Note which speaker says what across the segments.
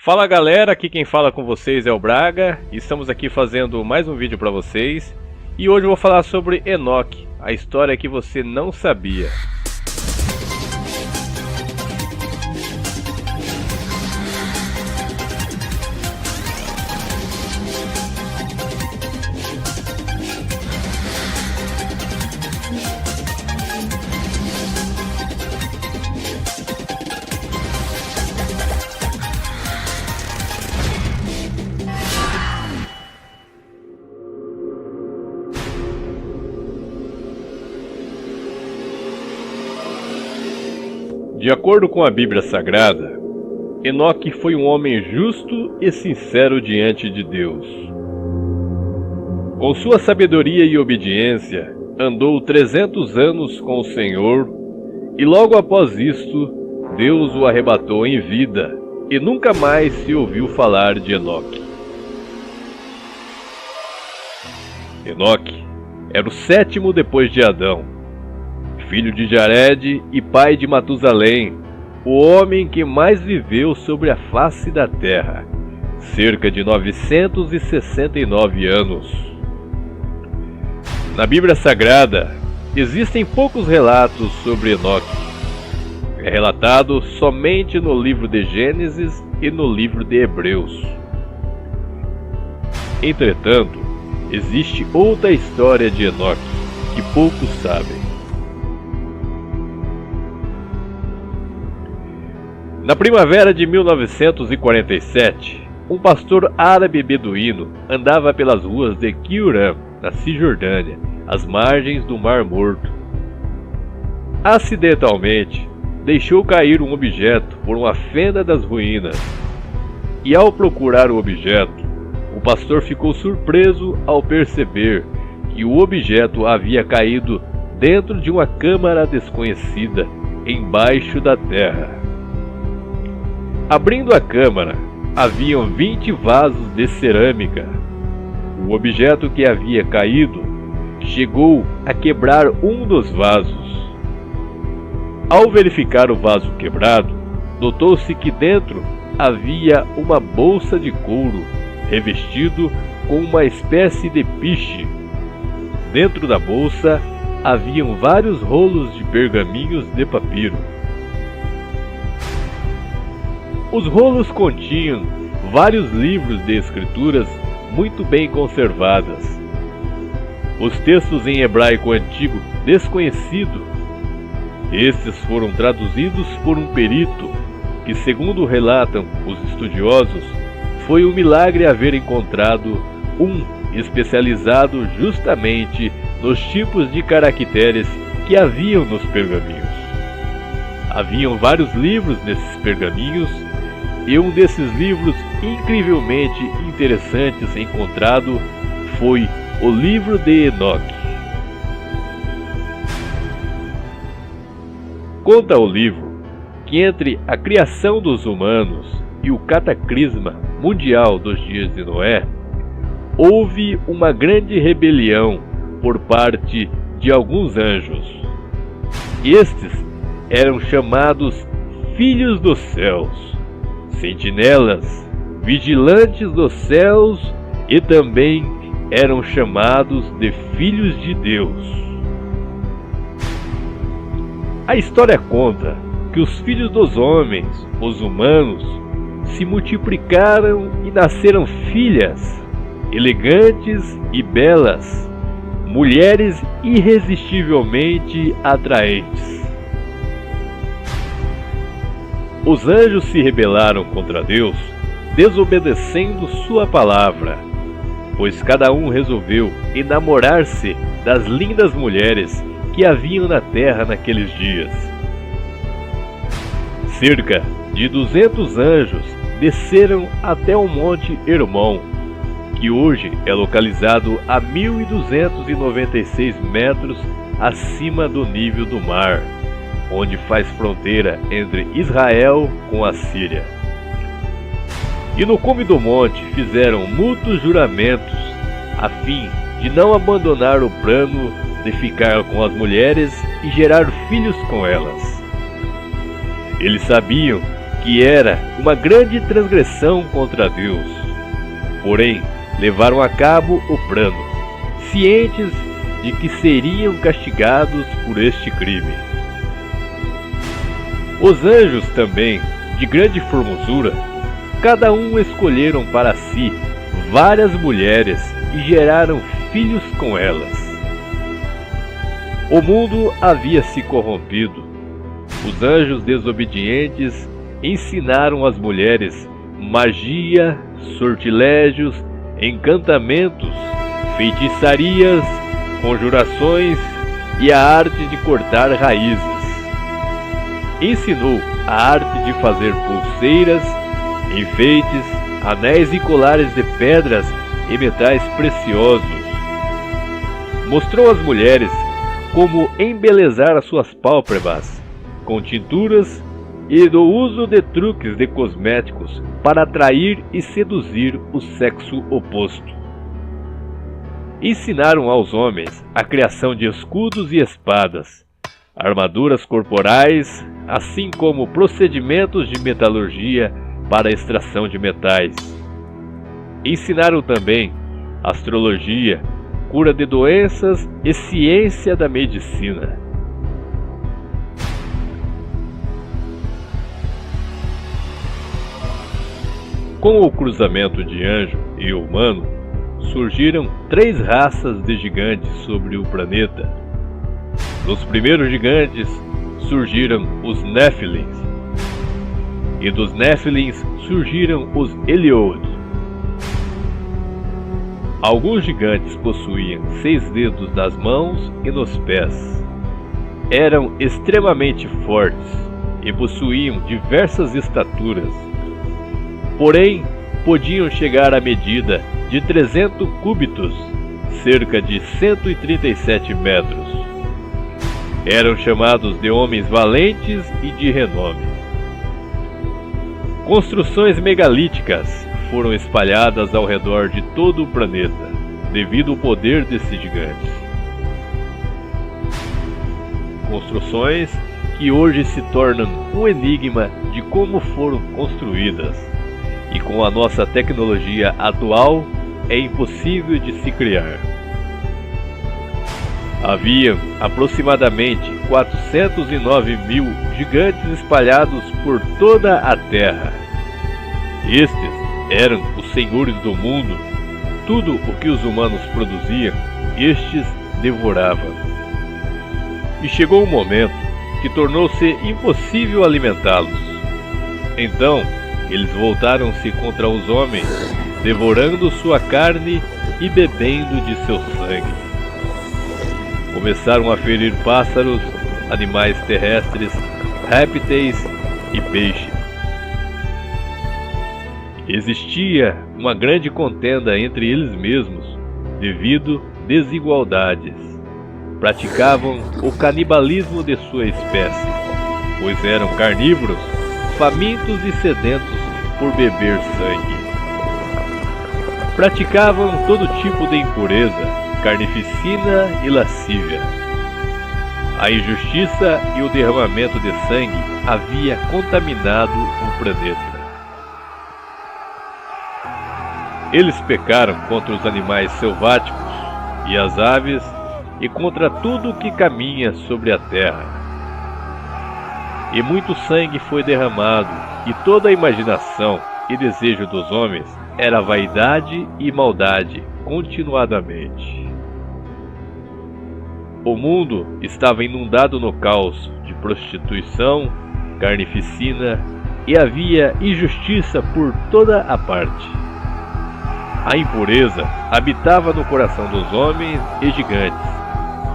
Speaker 1: Fala galera, aqui quem fala com vocês é o Braga. Estamos aqui fazendo mais um vídeo para vocês. E hoje eu vou falar sobre Enoque, a história que você não sabia. De acordo com a Bíblia Sagrada, Enoque foi um homem justo e sincero diante de Deus. Com sua sabedoria e obediência, andou 300 anos com o Senhor, e logo após isto, Deus o arrebatou em vida, e nunca mais se ouviu falar de Enoque. Enoque era o sétimo depois de Adão, filho de Jared e pai de Matusalém, o homem que mais viveu sobre a face da terra, cerca de 969 anos. Na Bíblia Sagrada, existem poucos relatos sobre Enoque. É relatado somente no livro de Gênesis e no livro de Hebreus. Entretanto, existe outra história de Enoque que poucos sabem. Na primavera de 1947, um pastor árabe beduíno andava pelas ruas de Qumran, na Cisjordânia, às margens do Mar Morto. Acidentalmente, deixou cair um objeto por uma fenda das ruínas, e ao procurar o objeto, o pastor ficou surpreso ao perceber que o objeto havia caído dentro de uma câmara desconhecida, embaixo da terra. Abrindo a câmara, haviam 20 vasos de cerâmica. O objeto que havia caído chegou a quebrar um dos vasos. Ao verificar o vaso quebrado, notou-se que dentro havia uma bolsa de couro revestido com uma espécie de piche. Dentro da bolsa haviam vários rolos de pergaminhos de papiro. Os rolos continham vários livros de escrituras muito bem conservadas. Os textos em hebraico antigo desconhecido. Estes foram traduzidos por um perito, que, segundo relatam os estudiosos, foi um milagre haver encontrado um especializado justamente nos tipos de caracteres que haviam nos pergaminhos. Haviam vários livros nesses pergaminhos, e um desses livros incrivelmente interessantes encontrado foi o livro de Enoque. Conta o livro que entre a criação dos humanos e o cataclisma mundial dos dias de Noé, houve uma grande rebelião por parte de alguns anjos. Estes eram chamados filhos dos céus, sentinelas, vigilantes dos céus, e também eram chamados de filhos de Deus. A história conta que os filhos dos homens, os humanos, se multiplicaram e nasceram filhas, elegantes e belas, mulheres irresistivelmente atraentes. Os anjos se rebelaram contra Deus, desobedecendo sua palavra, pois cada um resolveu enamorar-se das lindas mulheres que haviam na terra naqueles dias. Cerca de 200 anjos desceram até o Monte Hermon, que hoje é localizado a 1.296 metros acima do nível do mar, onde faz fronteira entre Israel com a Síria. E no cume do monte fizeram mútuos juramentos, a fim de não abandonar o plano de ficar com as mulheres e gerar filhos com elas. Eles sabiam que era uma grande transgressão contra Deus. Porém, levaram a cabo o plano, cientes de que seriam castigados por este crime. Os anjos também, de grande formosura, cada um escolheram para si várias mulheres e geraram filhos com elas. O mundo havia se corrompido. Os anjos desobedientes ensinaram às mulheres magia, sortilégios, encantamentos, feitiçarias, conjurações e a arte de cortar raízes. Ensinou a arte de fazer pulseiras, enfeites, anéis e colares de pedras e metais preciosos. Mostrou às mulheres como embelezar as suas pálpebras com tinturas e do uso de truques de cosméticos para atrair e seduzir o sexo oposto. Ensinaram aos homens a criação de escudos e espadas, armaduras corporais, assim como procedimentos de metalurgia para a extração de metais. Ensinaram também astrologia, cura de doenças e ciência da medicina. Com o cruzamento de anjo e humano, surgiram 3 raças de gigantes sobre o planeta. Dos primeiros gigantes surgiram os Néfilins, e dos Néfilins surgiram os Eliod. Alguns gigantes possuíam 6 dedos nas mãos e nos pés. Eram extremamente fortes e possuíam diversas estaturas. Porém, podiam chegar à medida de 300 cúbitos, cerca de 137 metros. Eram chamados de homens valentes e de renome. Construções megalíticas foram espalhadas ao redor de todo o planeta, devido ao poder desses gigantes. Construções que hoje se tornam um enigma de como foram construídas, e com a nossa tecnologia atual é impossível de se criar. Havia aproximadamente 409.000 gigantes espalhados por toda a Terra. Estes eram os senhores do mundo. Tudo o que os humanos produziam, estes devoravam. E chegou um momento que tornou-se impossível alimentá-los. Então, eles voltaram-se contra os homens, devorando sua carne e bebendo de seu sangue. Começaram a ferir pássaros, animais terrestres, répteis e peixes. Existia uma grande contenda entre eles mesmos, devido a desigualdades. Praticavam o canibalismo de sua espécie, pois eram carnívoros, famintos e sedentos por beber sangue. Praticavam todo tipo de impureza, carnificina e lascívia. A injustiça e o derramamento de sangue havia contaminado o planeta. Eles pecaram contra os animais selváticos e as aves e contra tudo que caminha sobre a terra. E muito sangue foi derramado, e toda a imaginação e desejo dos homens era vaidade e maldade continuadamente. O mundo estava inundado no caos de prostituição, carnificina, e havia injustiça por toda a parte. A impureza habitava no coração dos homens e gigantes,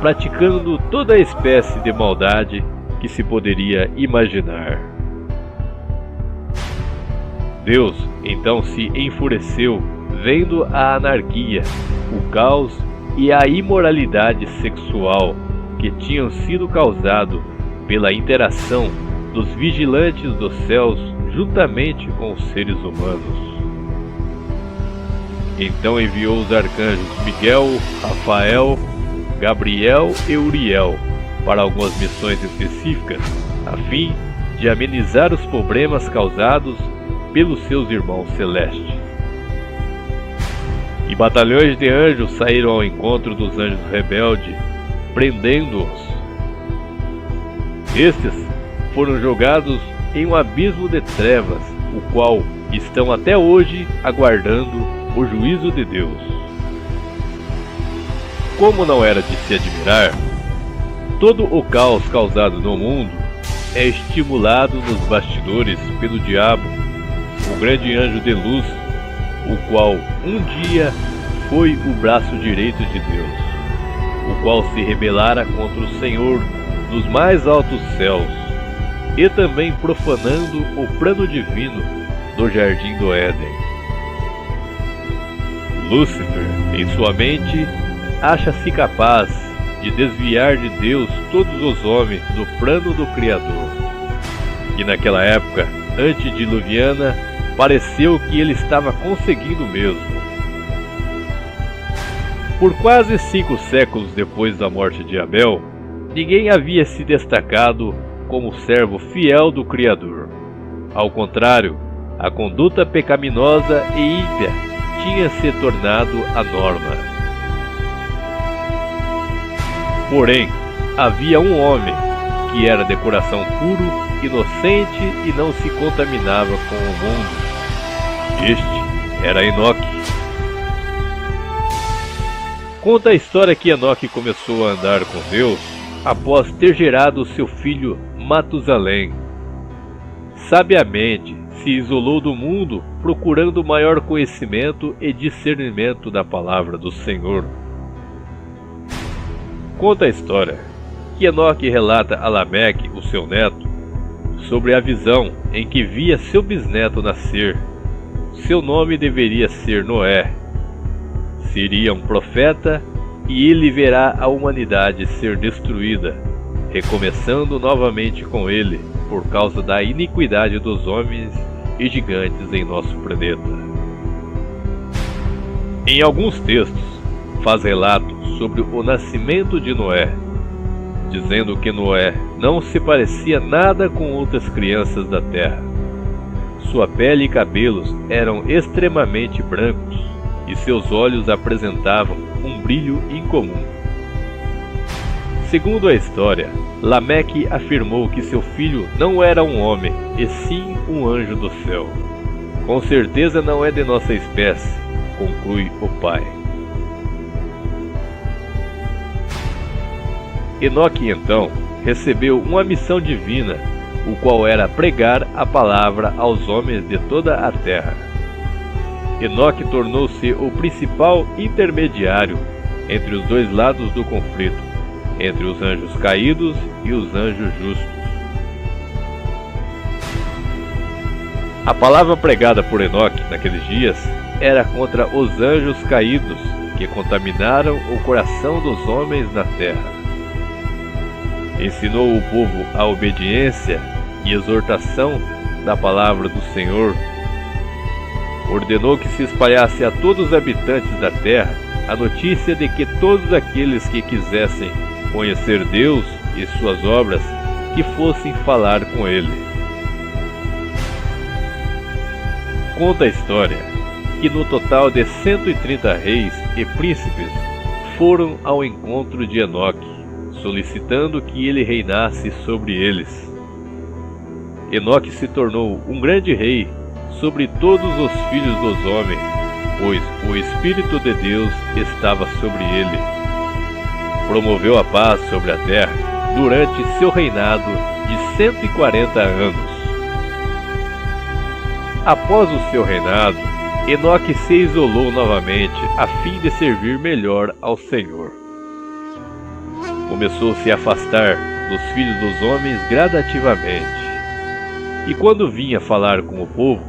Speaker 1: praticando toda a espécie de maldade que se poderia imaginar. Deus então se enfureceu, vendo a anarquia, o caos e a imoralidade sexual que tinham sido causado pela interação dos vigilantes dos céus juntamente com os seres humanos. Então enviou os arcanjos Miguel, Rafael, Gabriel e Uriel para algumas missões específicas, a fim de amenizar os problemas causados pelos seus irmãos celestes. E batalhões de anjos saíram ao encontro dos anjos rebeldes, prendendo-os. Estes foram jogados em um abismo de trevas, o qual estão até hoje aguardando o juízo de Deus. Como não era de se admirar, todo o caos causado no mundo é estimulado nos bastidores pelo diabo, o grande anjo de luz, o qual um dia foi o braço direito de Deus, o qual se rebelara contra o Senhor nos mais altos céus, e também profanando o plano divino do jardim do Éden. Lúcifer, em sua mente, acha-se capaz de desviar de Deus todos os homens do plano do Criador. E naquela época antediluviana, pareceu que ele estava conseguindo mesmo. Por quase 5 séculos depois da morte de Abel, ninguém havia se destacado como servo fiel do Criador. Ao contrário, a conduta pecaminosa e ímpia tinha se tornado a norma. Porém, havia um homem que era de coração puro, inocente e não se contaminava com o mundo. Este era Enoque. Conta a história que Enoque começou a andar com Deus após ter gerado seu filho Matusalém. Sabiamente se isolou do mundo, procurando maior conhecimento e discernimento da palavra do Senhor. Conta a história que Enoque relata a Lameque, o seu neto, sobre a visão em que via seu bisneto nascer. Seu nome deveria ser Noé. Seria um profeta e ele verá a humanidade ser destruída, recomeçando novamente com ele por causa da iniquidade dos homens e gigantes em nosso planeta. Em alguns textos, faz relato sobre o nascimento de Noé, dizendo que Noé não se parecia nada com outras crianças da terra. Sua pele e cabelos eram extremamente brancos e seus olhos apresentavam um brilho incomum. Segundo a história, Lameque afirmou que seu filho não era um homem, e sim um anjo do céu. Com certeza não é de nossa espécie, conclui o pai. Enoque então recebeu uma missão divina, o qual era pregar a palavra aos homens de toda a terra. Enoque tornou-se o principal intermediário entre os dois lados do conflito, entre os anjos caídos e os anjos justos. A palavra pregada por Enoque naqueles dias era contra os anjos caídos que contaminaram o coração dos homens na terra. Ensinou o povo a obediência e exortação da palavra do Senhor. Ordenou que se espalhasse a todos os habitantes da terra a notícia de que todos aqueles que quisessem conhecer Deus e suas obras, que fossem falar com ele. Conta a história que no total de 130 reis e príncipes foram ao encontro de Enoque, solicitando que ele reinasse sobre eles. Enoque se tornou um grande rei sobre todos os filhos dos homens, pois o Espírito de Deus estava sobre ele. Promoveu a paz sobre a terra durante seu reinado de 140 anos. Após o seu reinado, Enoque se isolou novamente a fim de servir melhor ao Senhor. Começou a se afastar dos filhos dos homens gradativamente. E quando vinha falar com o povo,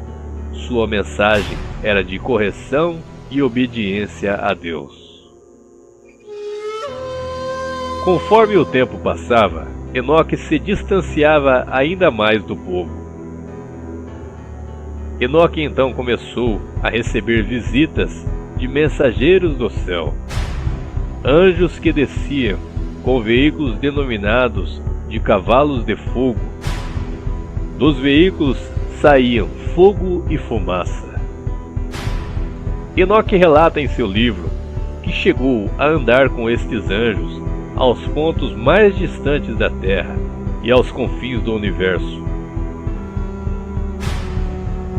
Speaker 1: sua mensagem era de correção e obediência a Deus. Conforme o tempo passava, Enoque se distanciava ainda mais do povo. Enoque então começou a receber visitas de mensageiros do céu, anjos que desciam com veículos denominados de cavalos de fogo. Dos veículos saíam fogo e fumaça. Enoque relata em seu livro que chegou a andar com estes anjos aos pontos mais distantes da Terra e aos confins do universo.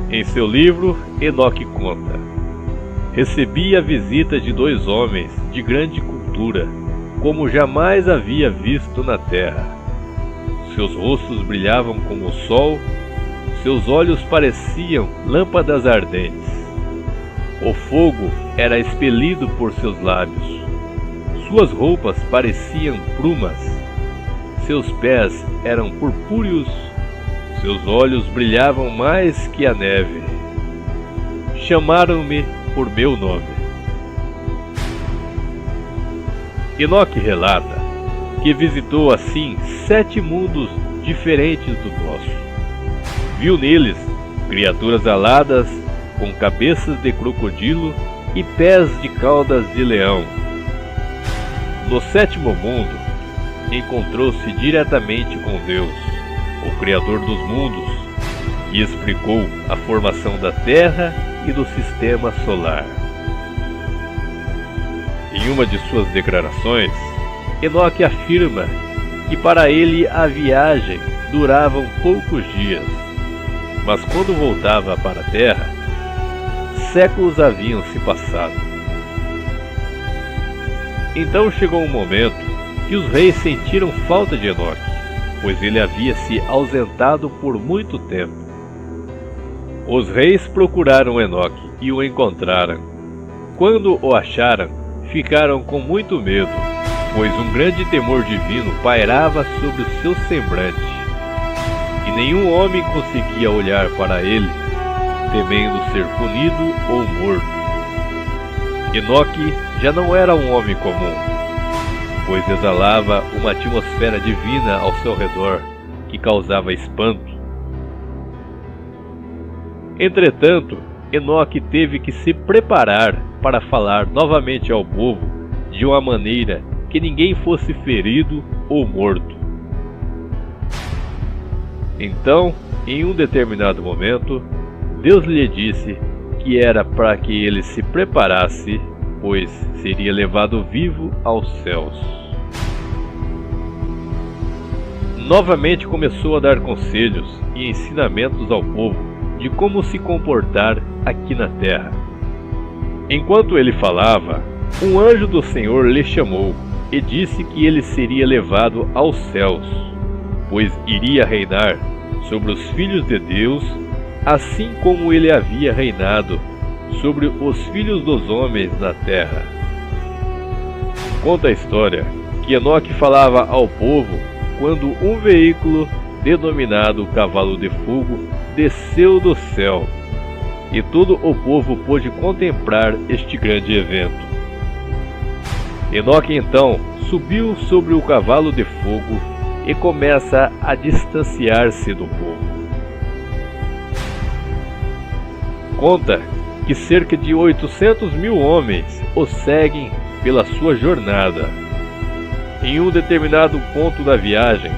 Speaker 1: Em seu livro, Enoque conta: recebi a visita de 2 homens de grande cultura, como jamais havia visto na terra. Seus rostos brilhavam como o sol, seus olhos pareciam lâmpadas ardentes. O fogo era expelido por seus lábios. Suas roupas pareciam plumas. Seus pés eram purpúreos. Seus olhos brilhavam mais que a neve. Chamaram-me por meu nome. Enoque relata que visitou assim 7 mundos diferentes do nosso. Viu neles criaturas aladas com cabeças de crocodilo e pés de caudas de leão. No 7º mundo, encontrou-se diretamente com Deus, o Criador dos mundos, e explicou a formação da Terra e do Sistema Solar. Em uma de suas declarações, Enoque afirma que para ele a viagem durava poucos dias, mas quando voltava para a Terra, séculos haviam se passado. Então chegou um momento que os reis sentiram falta de Enoque, pois ele havia se ausentado por muito tempo. Os reis procuraram Enoque e o encontraram. Quando o acharam, ficaram com muito medo, pois um grande temor divino pairava sobre o seu semblante, e nenhum homem conseguia olhar para ele, temendo ser punido ou morto. Enoque já não era um homem comum, pois exalava uma atmosfera divina ao seu redor que causava espanto. Entretanto, Enoque teve que se preparar para falar novamente ao povo de uma maneira que ninguém fosse ferido ou morto. Então, em um determinado momento, Deus lhe disse que era para que ele se preparasse, pois seria levado vivo aos céus. Novamente começou a dar conselhos e ensinamentos ao povo de como se comportar aqui na terra. Enquanto ele falava, um anjo do Senhor lhe chamou e disse que ele seria levado aos céus, pois iria reinar sobre os filhos de Deus, assim como ele havia reinado sobre os filhos dos homens na terra. Conta a história que Enoque falava ao povo quando um veículo denominado Cavalo de Fogo desceu do céu, e todo o povo pôde contemplar este grande evento. Enoque então subiu sobre o cavalo de fogo e começa a distanciar-se do povo. Conta que cerca de 800.000 homens o seguem pela sua jornada. Em um determinado ponto da viagem,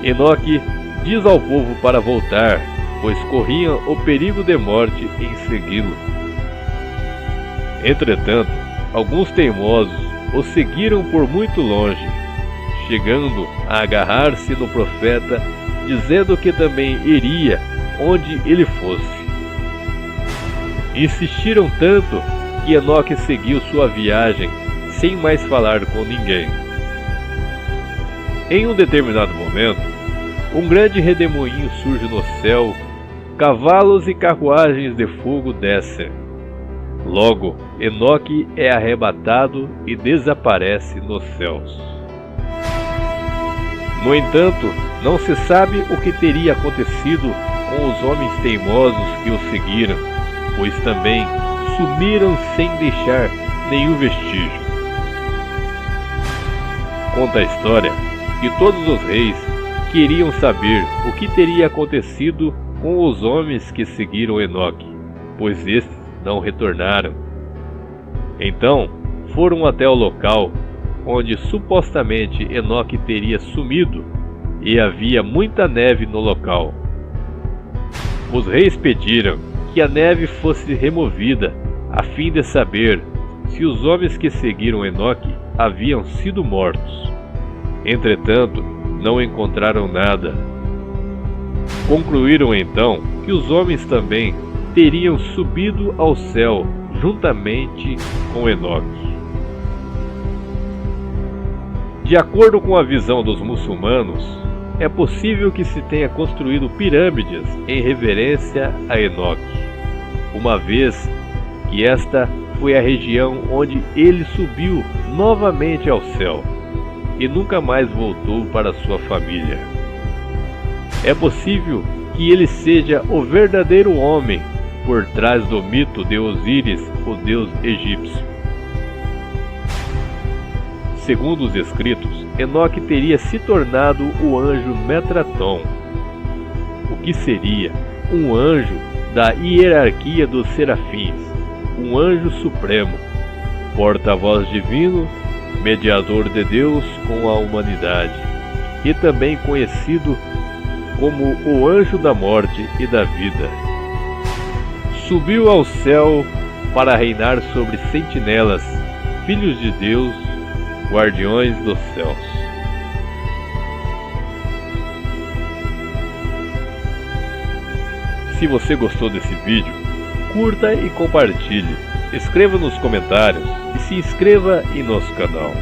Speaker 1: Enoque diz ao povo para voltar, pois corriam o perigo de morte em segui-lo. Entretanto, alguns teimosos o seguiram por muito longe, chegando a agarrar-se no profeta, dizendo que também iria onde ele fosse. Insistiram tanto que Enoque seguiu sua viagem sem mais falar com ninguém. Em um determinado momento, um grande redemoinho surge no céu, cavalos e carruagens de fogo descem. Logo, Enoque é arrebatado e desaparece nos céus. No entanto, não se sabe o que teria acontecido com os homens teimosos que o seguiram, pois também sumiram sem deixar nenhum vestígio. Conta a história que todos os reis queriam saber o que teria acontecido com os homens que seguiram Enoque, pois estes não retornaram. Então foram até o local onde supostamente Enoque teria sumido, e havia muita neve no local, Os reis pediram que a neve fosse removida, a fim de saber se os homens que seguiram Enoque haviam sido mortos. Entretanto, não encontraram nada. Concluíram então que os homens também teriam subido ao céu juntamente com Enoque. De acordo com a visão dos muçulmanos, é possível que se tenha construído pirâmides em reverência a Enoque, uma vez que esta foi a região onde ele subiu novamente ao céu e nunca mais voltou para sua família. É possível que ele seja o verdadeiro homem por trás do mito de Osíris, o deus egípcio. Segundo os escritos, Enoque teria se tornado o anjo Metraton, o que seria um anjo da hierarquia dos serafins, um anjo supremo, porta-voz divino, mediador de Deus com a humanidade, e também conhecido como o anjo da morte e da vida. Subiu ao céu para reinar sobre sentinelas, filhos de Deus, guardiões dos céus. Se você gostou desse vídeo, curta e compartilhe, escreva nos comentários e se inscreva em nosso canal.